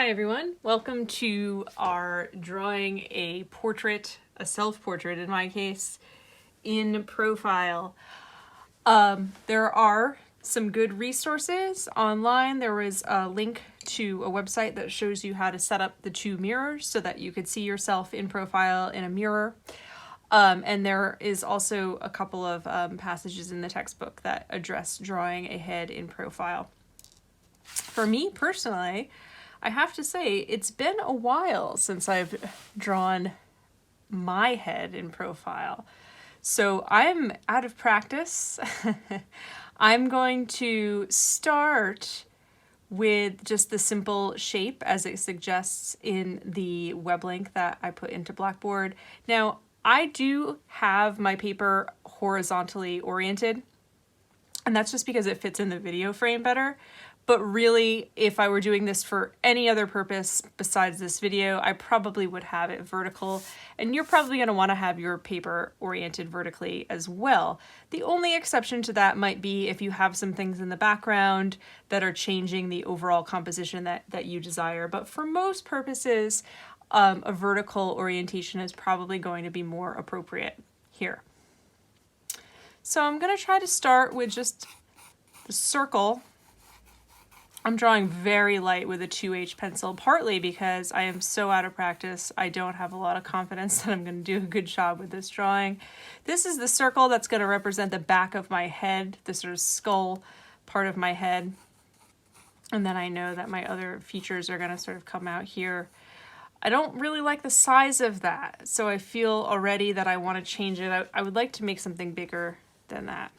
Hi everyone, welcome to our drawing a portrait, a self-portrait in my case, in profile. There are some good resources online. There was a link to a website that shows you how to set up the two mirrors so that you could see yourself in profile in a mirror. And there is also a couple of passages in the textbook that address drawing a head in profile. For me personally, I have to say it's been a while since I've drawn my head in profile. So I'm out of practice. I'm going to start with just the simple shape as it suggests in the web link that I put into Blackboard. Now, I do have my paper horizontally oriented, and that's just because it fits in the video frame better. But really, if I were doing this for any other purpose besides this video, I probably would have it vertical. And you're probably going to want to have your paper oriented vertically as well. The only exception to that might be if you have some things in the background that are changing the overall composition that you desire. But for most purposes, a vertical orientation is probably going to be more appropriate here. So I'm going to try to start with just the circle. I'm drawing very light with a 2H pencil, partly because I am so out of practice. I don't have a lot of confidence that I'm going to do a good job with this drawing. This is the circle that's going to represent the back of my head, the sort of skull part of my head. And then I know that my other features are going to sort of come out here. I don't really like the size of that, so I feel already that I want to change it. I would like to make something bigger than that.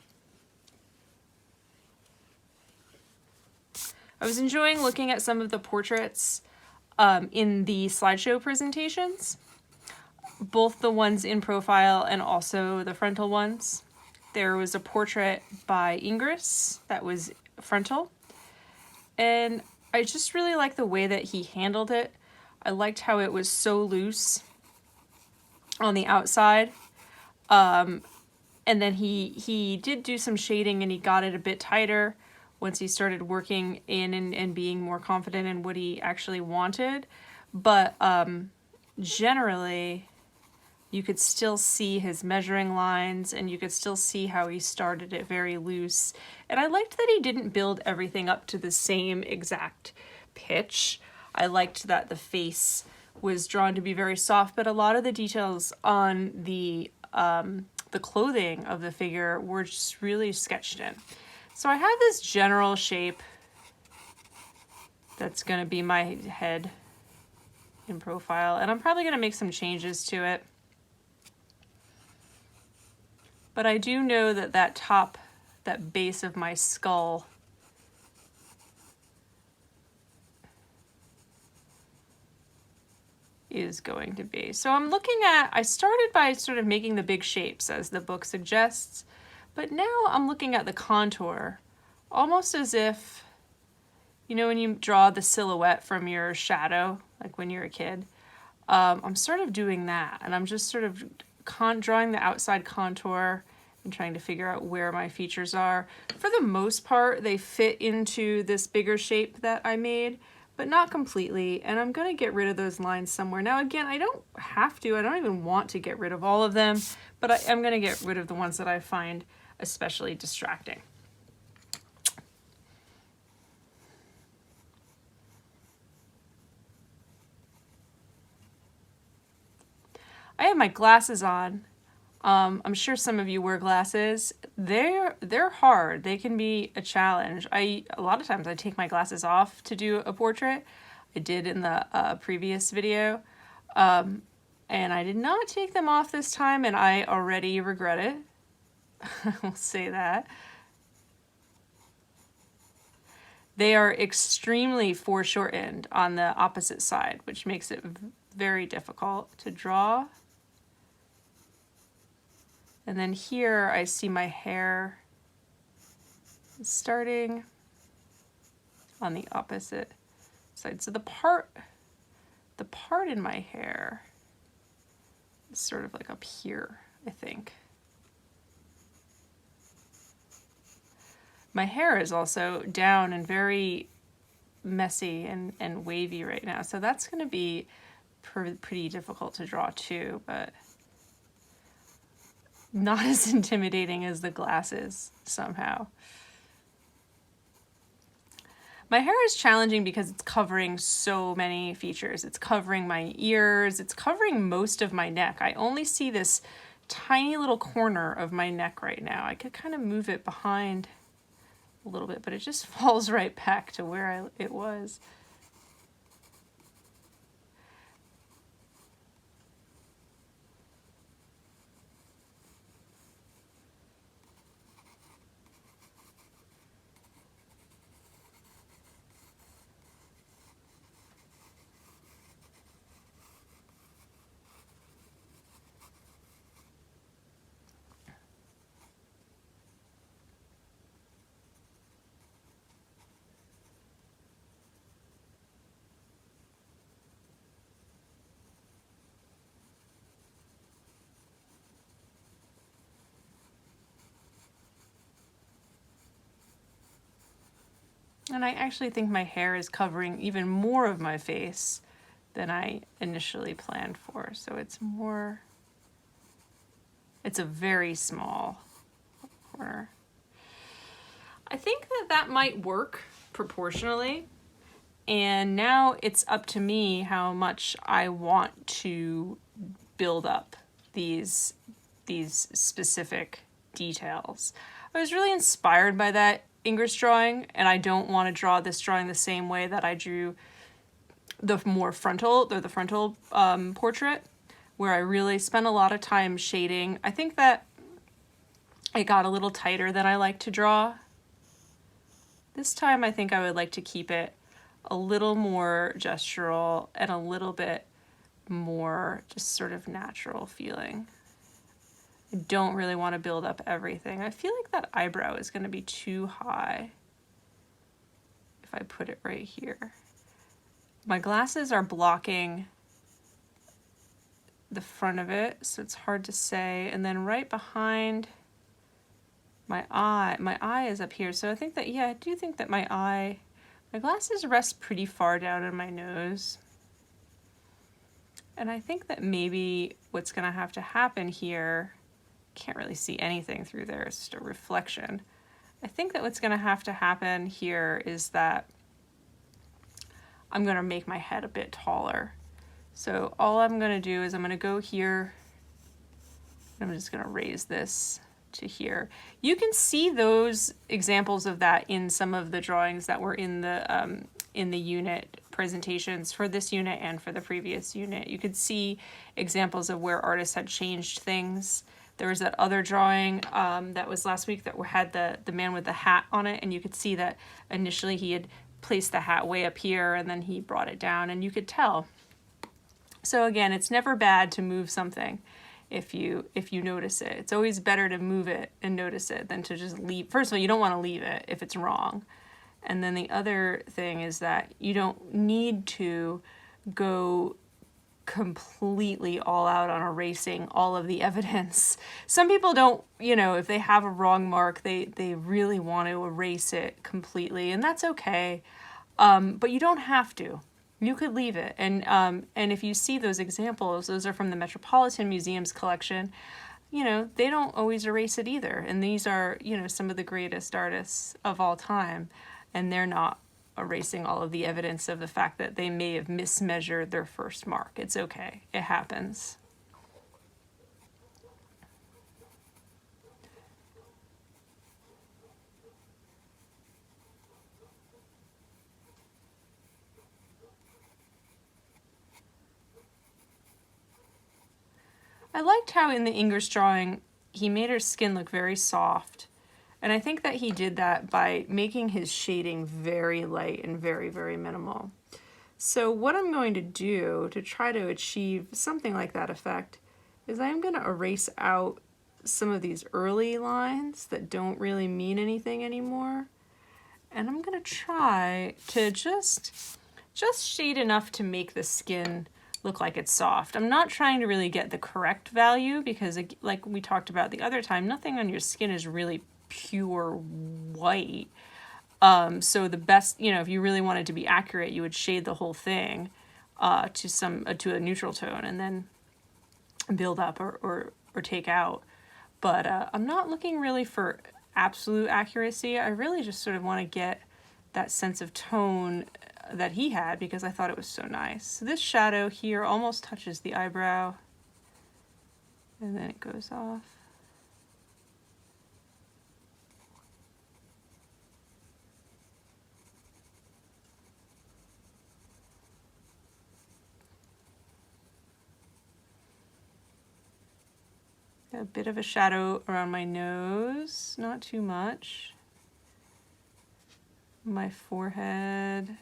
I was enjoying looking at some of the portraits in the slideshow presentations, both the ones in profile and also the frontal ones. There was a portrait by Ingris that was frontal, and I just really liked the way that he handled it. I liked how it was so loose on the outside, and then he did do some shading and he got it a bit tighter once he started working in and being more confident in what he actually wanted. But generally, you could still see his measuring lines and you could still see how he started it very loose. And I liked that he didn't build everything up to the same exact pitch. I liked that the face was drawn to be very soft, but a lot of the details on the clothing of the figure were just really sketched in. So I have this general shape that's going to be my head in profile, and I'm probably going to make some changes to it. But I do know that that base of my skull is going to be. So I'm looking at, I started by sort of making the big shapes as the book suggests. But now I'm looking at the contour, almost as if, you know, when you draw the silhouette from your shadow, like when you're a kid, I'm sort of doing that. And I'm just sort of drawing the outside contour and trying to figure out where my features are. For the most part, they fit into this bigger shape that I made, but not completely. And I'm going to get rid of those lines somewhere. Now, again, I don't have to. I don't even want to get rid of all of them, but I am going to get rid of the ones that I find especially distracting. I have my glasses on. I'm sure some of you wear glasses. They're hard. They can be a challenge. A lot of times I take my glasses off to do a portrait. I did in the previous video. And I did not take them off this time, and I already regret it. I will say that. They are extremely foreshortened on the opposite side, which makes it very difficult to draw. And then here I see my hair starting on the opposite side. So the part in my hair is sort of like up here, I think. My hair is also down and very messy and wavy right now. So that's going to be pretty difficult to draw too, but not as intimidating as the glasses somehow. My hair is challenging because it's covering so many features. It's covering my ears, it's covering most of my neck. I only see this tiny little corner of my neck right now. I could kind of move it behind a little bit, but it just falls right back to where it was. And I actually think my hair is covering even more of my face than I initially planned for. So it's a very small corner. I think that might work proportionally. And now it's up to me how much I want to build up these specific details. I was really inspired by that English drawing, and I don't want to draw this drawing the same way that I drew the frontal portrait, where I really spent a lot of time shading. I think that it got a little tighter than I like to draw. This time I think I would like to keep it a little more gestural and a little bit more just sort of natural feeling. I don't really want to build up everything. I feel like that eyebrow is going to be too high if I put it right here. My glasses are blocking the front of it, so it's hard to say. And then right behind my eye is up here. So I think that, yeah, I do think that my glasses rest pretty far down in my nose. And I think that maybe what's going to have to happen here, can't really see anything through there, it's just a reflection. I think that what's going to have to happen here is that I'm going to make my head a bit taller. So all I'm going to do is I'm going to go here, and I'm just going to raise this to here. You can see those examples of that in some of the drawings that were in the unit presentations for this unit and for the previous unit. You could see examples of where artists had changed things. There was that other drawing that was last week that had the man with the hat on it, and you could see that initially he had placed the hat way up here and then he brought it down, and you could tell. So again, it's never bad to move something if you notice it. It's always better to move it and notice it than to just leave. First of all, you don't want to leave it if it's wrong. And then the other thing is that you don't need to go completely all out on erasing all of the evidence. Some people don't, if they have a wrong mark, they really want to erase it completely, and that's okay. But you don't have to. You could leave it. And if you see those examples, those are from the Metropolitan Museum's collection. They don't always erase it either. And these are, some of the greatest artists of all time. And they're not erasing all of the evidence of the fact that they may have mismeasured their first mark. It's okay. It happens. I liked how in the English drawing, he made her skin look very soft. And I think that he did that by making his shading very light and very, very minimal. So what I'm going to do to try to achieve something like that effect is I'm going to erase out some of these early lines that don't really mean anything anymore. And I'm going to try to just shade enough to make the skin look like it's soft. I'm not trying to really get the correct value because, like we talked about the other time, nothing on your skin is really pure white. So the best, if you really wanted to be accurate, you would shade the whole thing to a neutral tone and then build up or take out. But I'm not looking really for absolute accuracy. I really just sort of want to get that sense of tone that he had because I thought it was so nice. So this shadow here almost touches the eyebrow and then it goes off. A bit of a shadow around my nose, not too much. My forehead.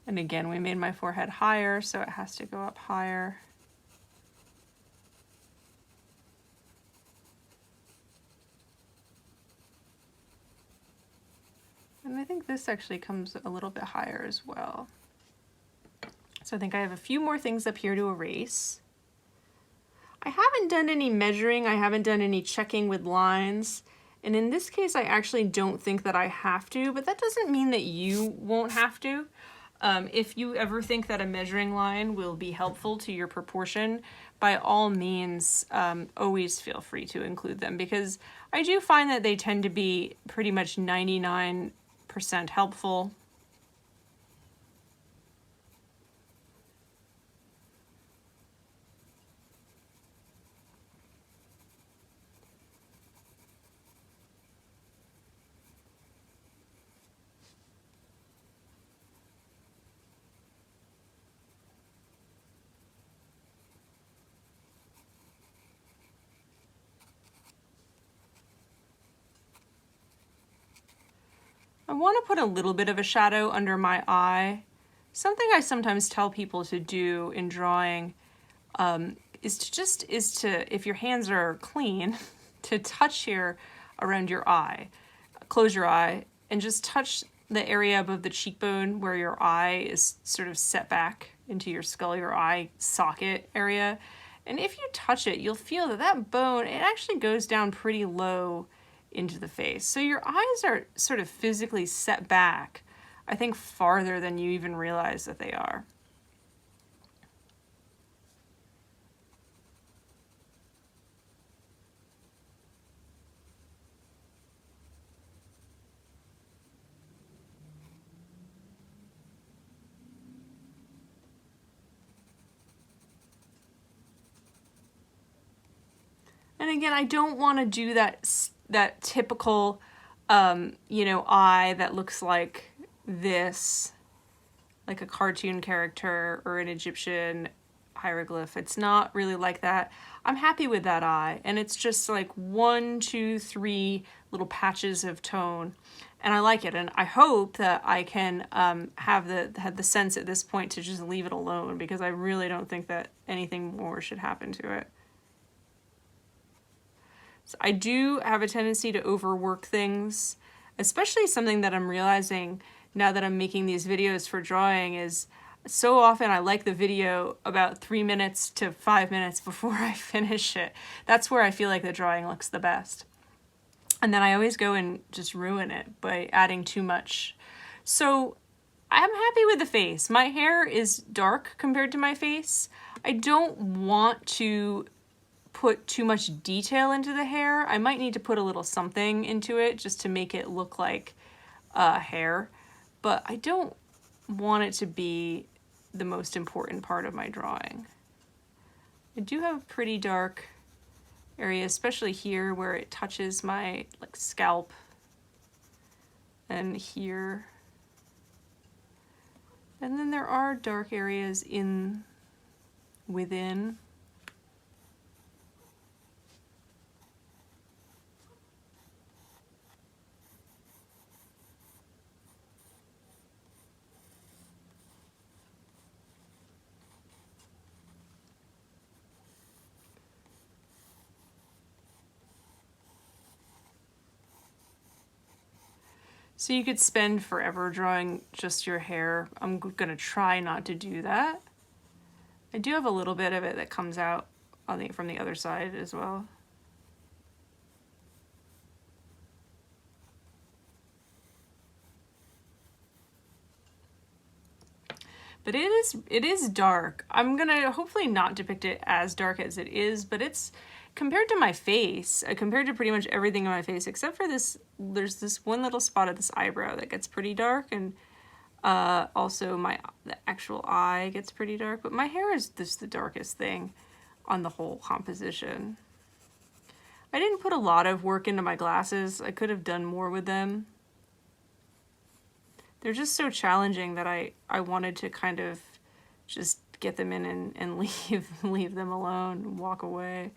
And again, we made my forehead higher, so it has to go up higher. And I think this actually comes a little bit higher as well. So I think I have a few more things up here to erase. I haven't done any measuring, I haven't done any checking with lines. And in this case, I actually don't think that I have to, but that doesn't mean that you won't have to. If you ever think that a measuring line will be helpful to your proportion, by all means, always feel free to include them because I do find that they tend to be pretty much 99% helpful. I want to put a little bit of a shadow under my eye. Something I sometimes tell people to do in drawing is to, if your hands are clean, to touch here around your eye. Close your eye and just touch the area above the cheekbone where your eye is sort of set back into your skull, your eye socket area. And if you touch it, you'll feel that that bone, it actually goes down pretty low into the face. So your eyes are sort of physically set back, I think farther than you even realize that they are. And again, I don't want to do that typical, eye that looks like this, like a cartoon character or an Egyptian hieroglyph. It's not really like that. I'm happy with that eye, and it's just like 1, 2, 3 little patches of tone, and I like it. And I hope that I can have the sense at this point to just leave it alone because I really don't think that anything more should happen to it. So I do have a tendency to overwork things, especially something that I'm realizing now that I'm making these videos for drawing is so often I like the video about 3 minutes to 5 minutes before I finish it. That's where I feel like the drawing looks the best. And then I always go and just ruin it by adding too much. So I'm happy with the face. My hair is dark compared to my face. I don't want to put too much detail into the hair. I might need to put a little something into it just to make it look like hair, but I don't want it to be the most important part of my drawing. I do have a pretty dark area, especially here where it touches my scalp and here. And then there are dark areas within. So you could spend forever drawing just your hair. I'm gonna try not to do that. I do have a little bit of it that comes out from the other side as well. But it is dark. I'm gonna hopefully not depict it as dark as it is, but it's compared to my face, compared to pretty much everything in my face, except for this, there's this one little spot of this eyebrow that gets pretty dark, and also the actual eye gets pretty dark, but my hair is just the darkest thing on the whole composition. I didn't put a lot of work into my glasses. I could have done more with them. They're just so challenging that I wanted to kind of just get them in and leave them alone and walk away.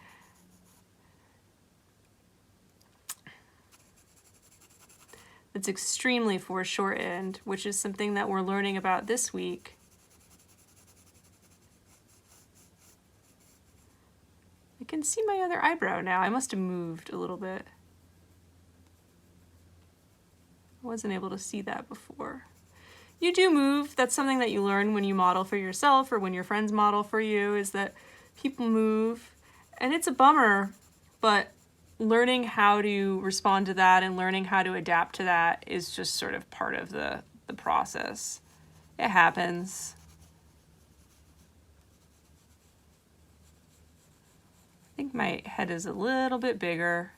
It's extremely foreshortened, which is something that we're learning about this week. I can see my other eyebrow now. I must have moved a little bit. I wasn't able to see that before. You do move. That's something that you learn when you model for yourself or when your friends model for you, is that people move. And it's a bummer, but learning how to respond to that and learning how to adapt to that is just sort of part of the process. It happens. I think my head is a little bit bigger.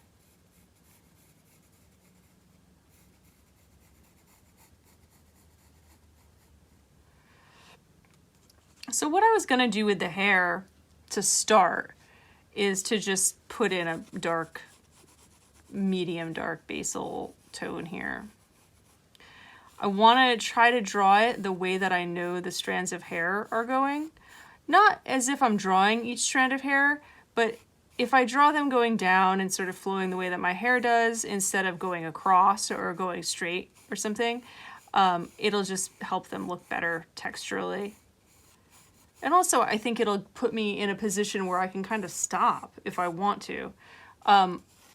So what I was gonna do with the hair to start is to just put in a dark, medium dark basal tone here. I want to try to draw it the way that I know the strands of hair are going. Not as if I'm drawing each strand of hair, but if I draw them going down and sort of flowing the way that my hair does, instead of going across or going straight or something, it'll just help them look better texturally. And also, I think it'll put me in a position where I can kind of stop if I want to.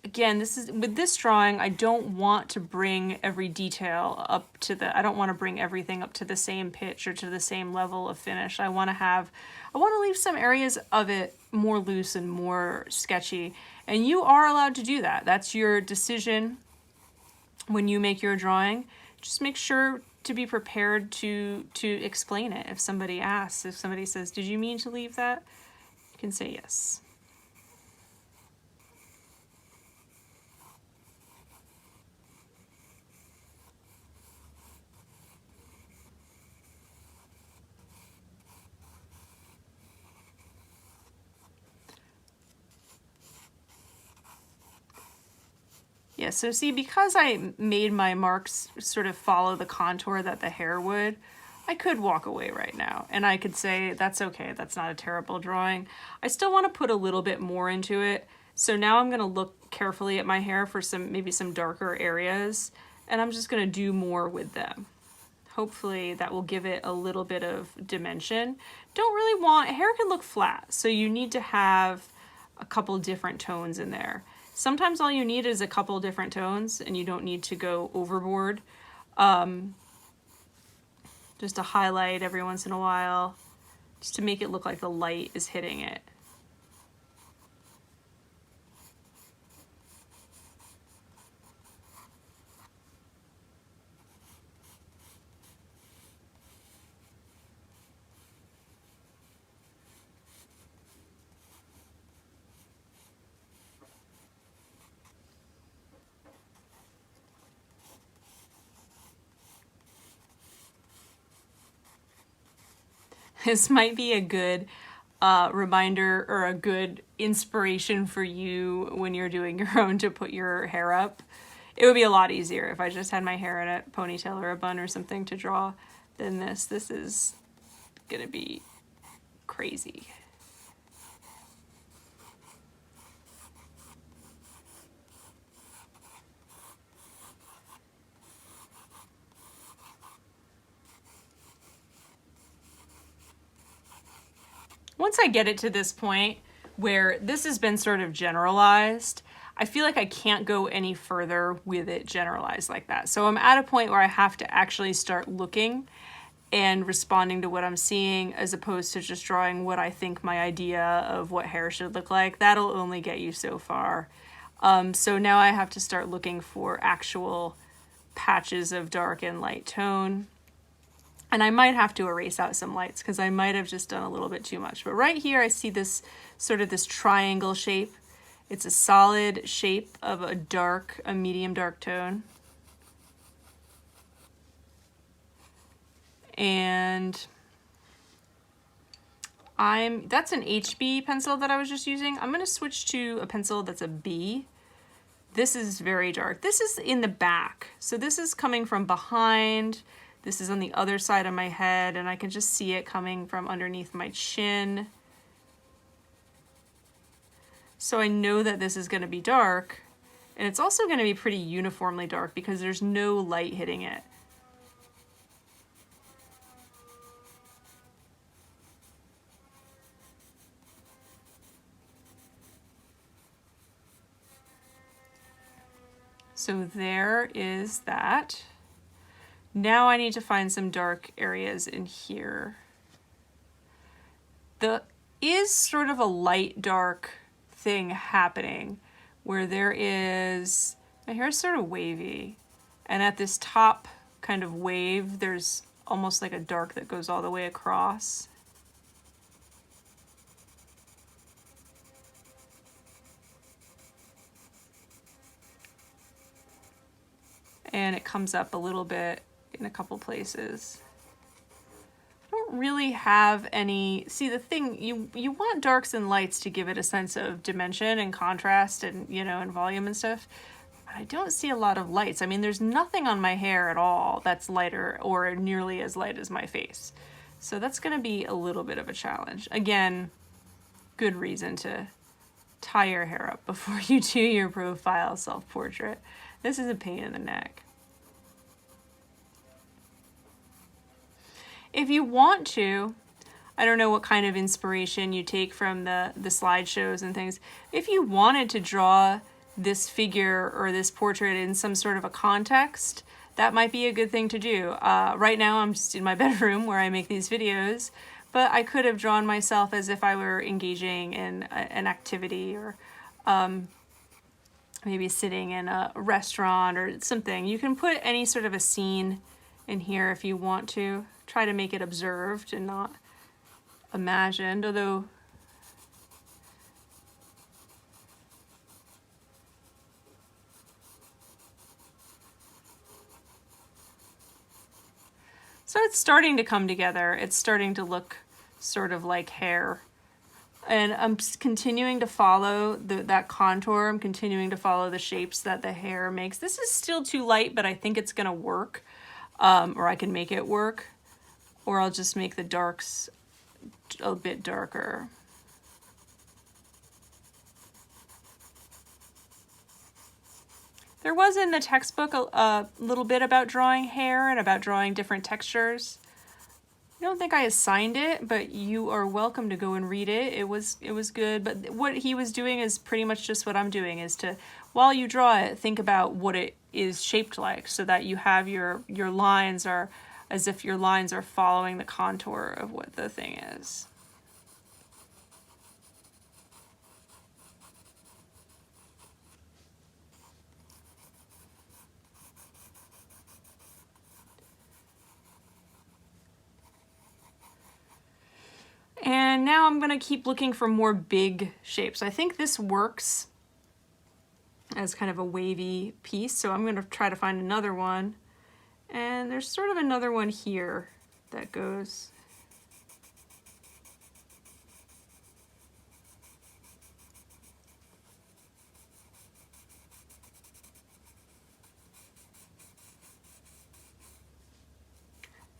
Again, with this drawing, I don't want to bring every detail up to I don't want to bring everything up to the same pitch or to the same level of finish. I want to leave some areas of it more loose and more sketchy. And you are allowed to do that. That's your decision when you make your drawing. Just make sure to be prepared to explain it. If somebody asks, if somebody says, "Did you mean to leave that?" You can say yes. Yeah, so see, because I made my marks sort of follow the contour that the hair would, I could walk away right now and I could say, that's okay, that's not a terrible drawing. I still want to put a little bit more into it. So now I'm going to look carefully at my hair for maybe some darker areas, and I'm just going to do more with them. Hopefully that will give it a little bit of dimension. Hair can look flat, so you need to have a couple different tones in there. Sometimes all you need is a couple different tones and you don't need to go overboard. Just a highlight every once in a while, just to make it look like the light is hitting it. This might be a good reminder or a good inspiration for you when you're doing your own to put your hair up. It would be a lot easier if I just had my hair in a ponytail or a bun or something to draw than this. This is gonna be crazy. Once I get it to this point where this has been sort of generalized, I feel like I can't go any further with it generalized like that. So I'm at a point where I have to actually start looking and responding to what I'm seeing, as opposed to just drawing what I think my idea of what hair should look like. That'll only get you so far. So now I have to start looking for actual patches of dark and light tone. And I might have to erase out some lights because I might have just done a little bit too much. But right here I see this sort of this triangle shape. It's a solid shape of a medium dark tone. And that's an HB pencil that I was just using. I'm going to switch to a pencil that's a B. This is very dark. This is in the back. So this is coming from behind. This is on the other side of my head, and I can just see it coming from underneath my chin. So I know that this is going to be dark, and it's also going to be pretty uniformly dark because there's no light hitting it. So there is that. Now I need to find some dark areas in here. There is sort of a light dark thing happening where there is, my hair is sort of wavy, and at this top kind of wave there's almost like a dark that goes all the way across. And it comes up a little bit in a couple places. I don't really have any, see the thing, you want darks and lights to give it a sense of dimension and contrast and, you know, and volume and stuff. But I don't see a lot of lights. I mean, there's nothing on my hair at all that's lighter or nearly as light as my face. So that's gonna be a little bit of a challenge. Again, good reason to tie your hair up before you do your profile self-portrait. This is a pain in the neck. If you want to, I don't know what kind of inspiration you take from the slideshows and things. If you wanted to draw this figure or this portrait in some sort of a context, that might be a good thing to do. Right now I'm just in my bedroom where I make these videos, but I could have drawn myself as if I were engaging in an activity, or maybe sitting in a restaurant or something. You can put any sort of a scene in here if you want to. Try to make it observed and not imagined, although so it's starting to come together. It's starting to look sort of like hair. And I'm continuing to follow that contour. I'm continuing to follow the shapes that the hair makes. This is still too light, but I think it's gonna work, or I can make it work. Or I'll just make the darks a bit darker. There was in the textbook a little bit about drawing hair and about drawing different textures. I don't think I assigned it, but you are welcome to go and read it. It was good, but what he was doing is pretty much just what I'm doing, is to, while you draw it, think about what it is shaped like, so that you have your lines are as if your lines are following the contour of what the thing is. And now I'm gonna keep looking for more big shapes. I think this works as kind of a wavy piece, so I'm gonna try to find another one. And there's sort of another one here that goes.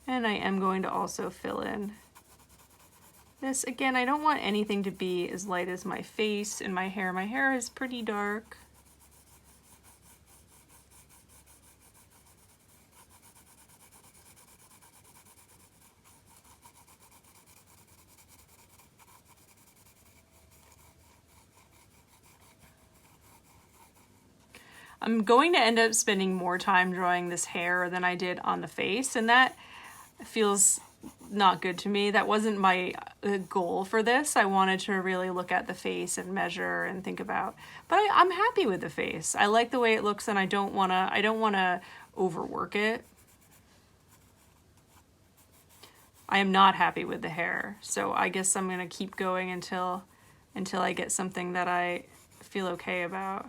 And I am going to also fill in this. Again, I don't want anything to be as light as my face and my hair. My hair is pretty dark. I'm going to end up spending more time drawing this hair than I did on the face, and that feels not good to me. That wasn't my goal for this. I wanted to really look at the face and measure and think about, but I'm happy with the face. I like the way it looks, and I don't wanna overwork it. I am not happy with the hair, so I guess I'm gonna keep going until I get something that I feel okay about.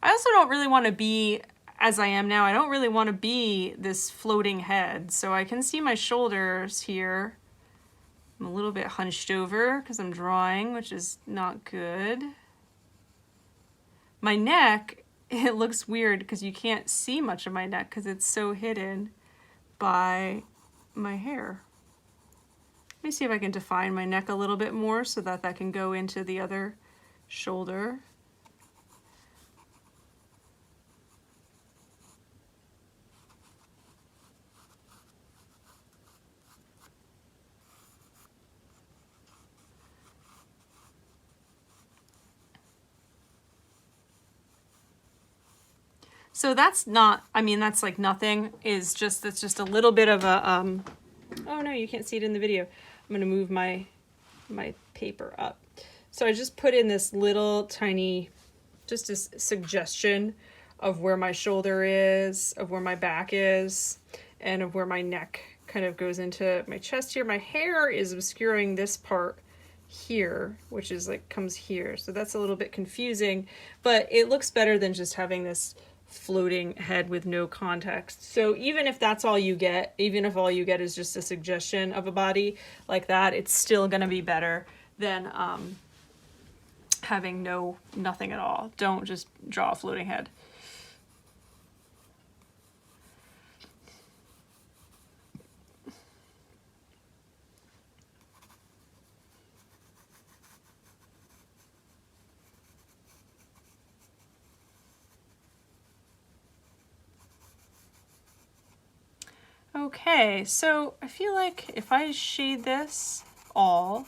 I also don't really want to be, as I am now, I don't really want to be this floating head. So I can see my shoulders here. I'm a little bit hunched over because I'm drawing, which is not good. My neck, it looks weird because you can't see much of my neck because it's so hidden by my hair. Let me see if I can define my neck a little bit more so that that can go into the other shoulder. So that's not, I mean, that's like nothing, that's just a little bit of a, oh no, you can't see it in the video. I'm gonna move my paper up. So I just put in this little tiny, just a suggestion of where my shoulder is, of where my back is, and of where my neck kind of goes into my chest here. My hair is obscuring this part here, which is like comes here. So that's a little bit confusing, but it looks better than just having this floating head with no context. So even if that's all you get, even if all you get is just a suggestion of a body like that, it's still going to be better than having nothing at all. Don't just draw a floating head. Okay, so I feel like if I shade this all,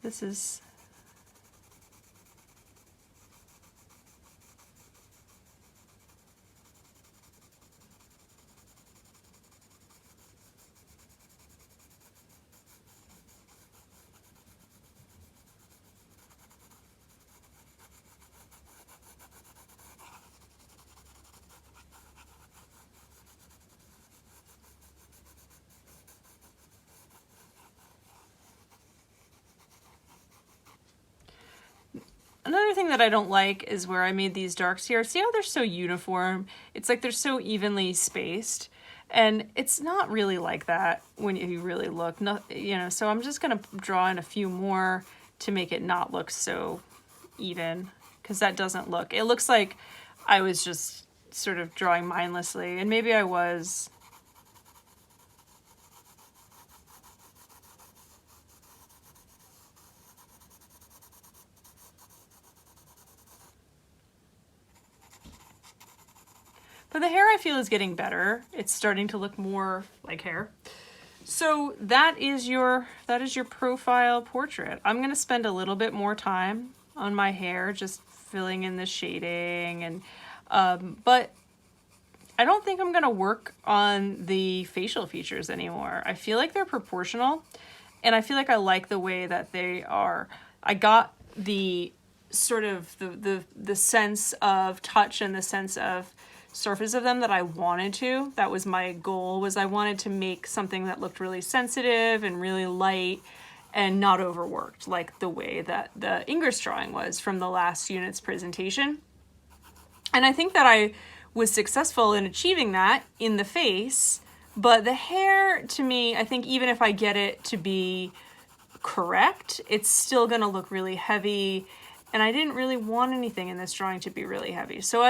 this is another thing that I don't like is where I made these darks here. See how they're so uniform? It's like they're so evenly spaced, and it's not really like that when you really look. So I'm just gonna draw in a few more to make it not look so even, because that doesn't look. It looks like I was just sort of drawing mindlessly, and maybe I was. But the hair I feel is getting better. It's starting to look more like hair. So that is your profile portrait. I'm gonna spend a little bit more time on my hair, just filling in the shading, and but I don't think I'm gonna work on the facial features anymore. I feel like they're proportional, and I feel like I like the way that they are. I got the sort of the sense of touch and the sense of surface of them that I wanted to. That was my goal, was I wanted to make something that looked really sensitive and really light and not overworked, like the way that the Ingress drawing was from the last unit's presentation. And I think that I was successful in achieving that in the face, but the hair, to me, I think even if I get it to be correct, it's still gonna look really heavy, and I didn't really want anything in this drawing to be really heavy. So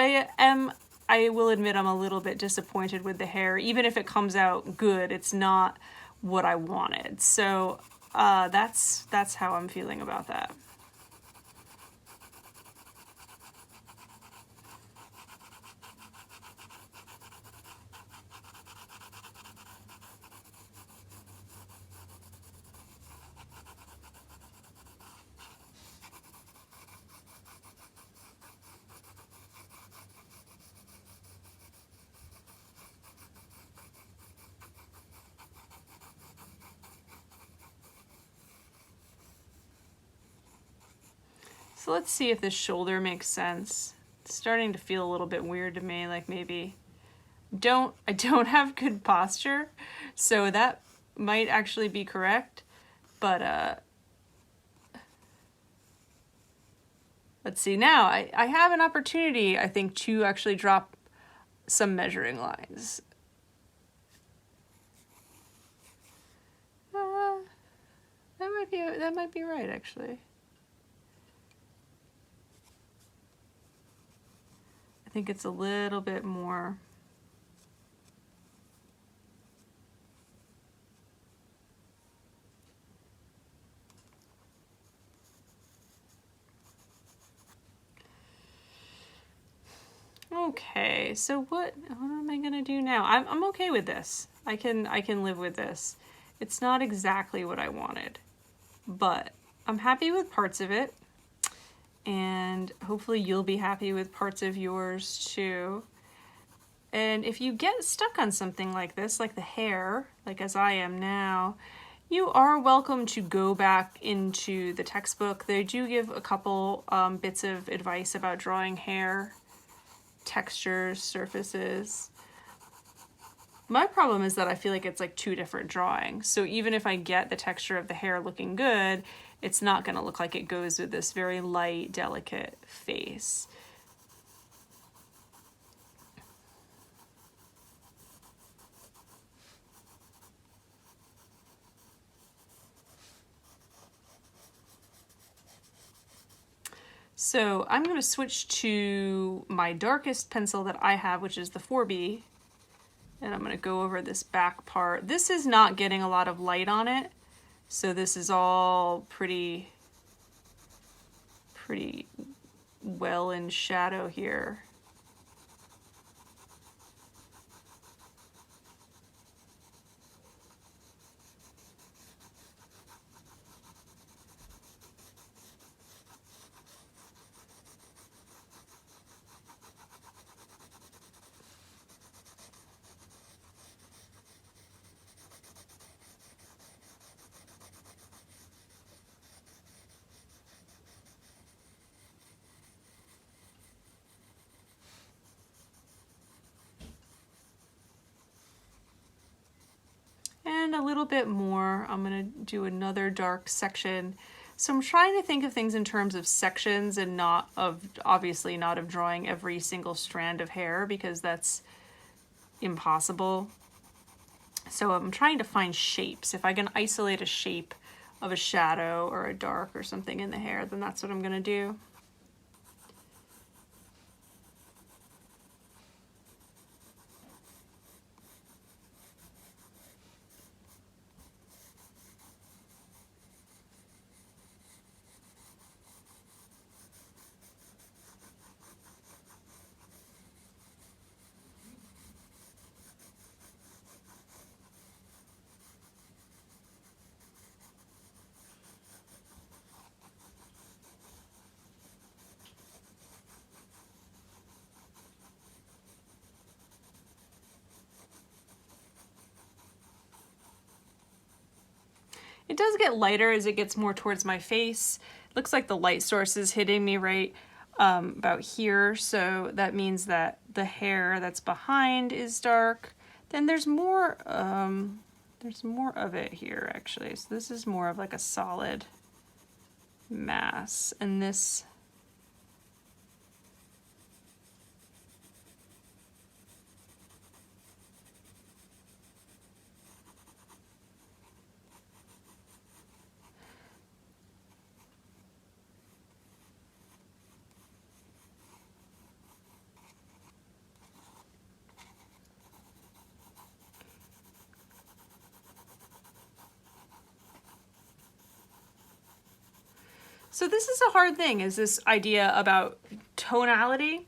I will admit I'm a little bit disappointed with the hair. Even if it comes out good, it's not what I wanted. So that's how I'm feeling about that. So let's see if this shoulder makes sense. It's starting to feel a little bit weird to me, like maybe I don't have good posture, so that might actually be correct, but let's see now. I have an opportunity, I think, to actually drop some measuring lines. That might be right, actually. I think it's a little bit more. Okay, so what am I gonna do now? I'm okay with this. I can live with this. It's not exactly what I wanted, but I'm happy with parts of it, and hopefully you'll be happy with parts of yours too. And if you get stuck on something like this, like the hair, like as I am now, you are welcome to go back into the textbook. They do give a couple bits of advice about drawing hair, textures, surfaces. My problem is that I feel like it's like two different drawings. So even if I get the texture of the hair looking good, it's not going to look like it goes with this very light, delicate face. So I'm going to switch to my darkest pencil that I have, which is the 4B. And I'm going to go over this back part. This is not getting a lot of light on it, so this is all pretty well in shadow here. And a little bit more. I'm going to do another dark section. So I'm trying to think of things in terms of sections and not of, obviously not of drawing every single strand of hair, because that's impossible. So I'm trying to find shapes. If I can isolate a shape of a shadow or a dark or something in the hair, then that's what I'm going to do. It does get lighter as it gets more towards my face. Looks like the light source is hitting me right about here, so that means that the hair that's behind is dark. Then there's more of it here actually. So this is more of like a solid mass, and this So this is a hard thing, is this idea about tonality,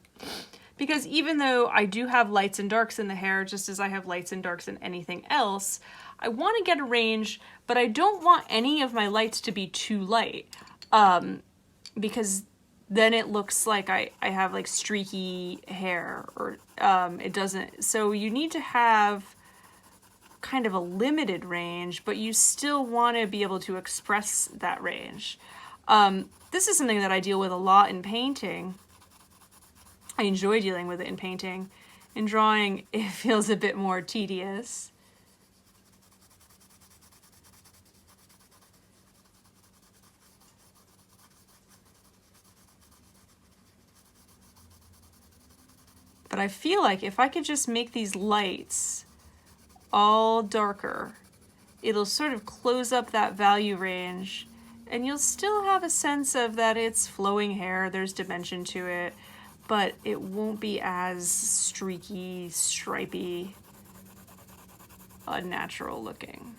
because even though I do have lights and darks in the hair, just as I have lights and darks in anything else, I want to get a range, but I don't want any of my lights to be too light, because then it looks like I have like streaky hair, or it doesn't. So you need to have kind of a limited range, but you still want to be able to express that range. This is something that I deal with a lot in painting. I enjoy dealing with it in painting. In drawing, it feels a bit more tedious. But I feel like if I could just make these lights all darker, it'll sort of close up that value range, and you'll still have a sense of that it's flowing hair, there's dimension to it, but it won't be as streaky, stripy, unnatural looking.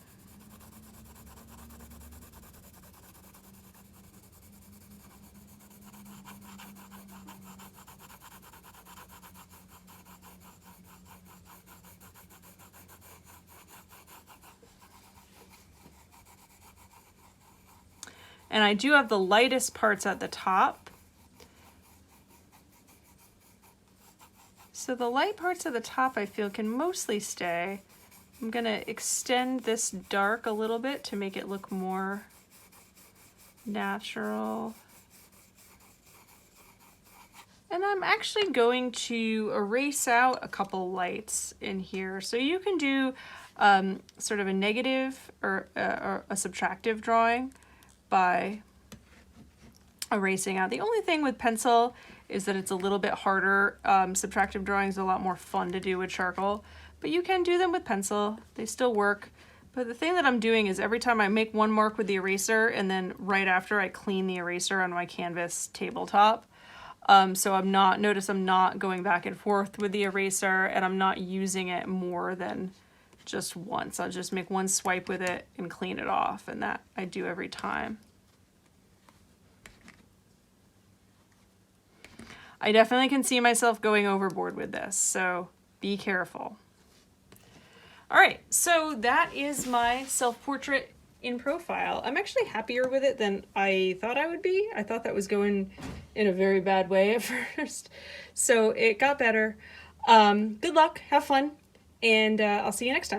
And I do have the lightest parts at the top. So the light parts at the top I feel can mostly stay. I'm gonna extend this dark a little bit to make it look more natural. And I'm actually going to erase out a couple lights in here. So you can do sort of a negative or a subtractive drawing by erasing out. The only thing with pencil is that it's a little bit harder. Subtractive drawings are a lot more fun to do with charcoal, but you can do them with pencil. They still work. But the thing that I'm doing is every time I make one mark with the eraser, and then right after I clean the eraser on my canvas tabletop. So notice I'm not going back and forth with the eraser, and I'm not using it more than just once. I'll just make one swipe with it and clean it off, and that I do every time. I definitely can see myself going overboard with this, so be careful. All right, so that is my self-portrait in profile. I'm actually happier with it than I thought I would be. I thought that was going in a very bad way at first, so it got better. Good luck, have fun, and I'll see you next time.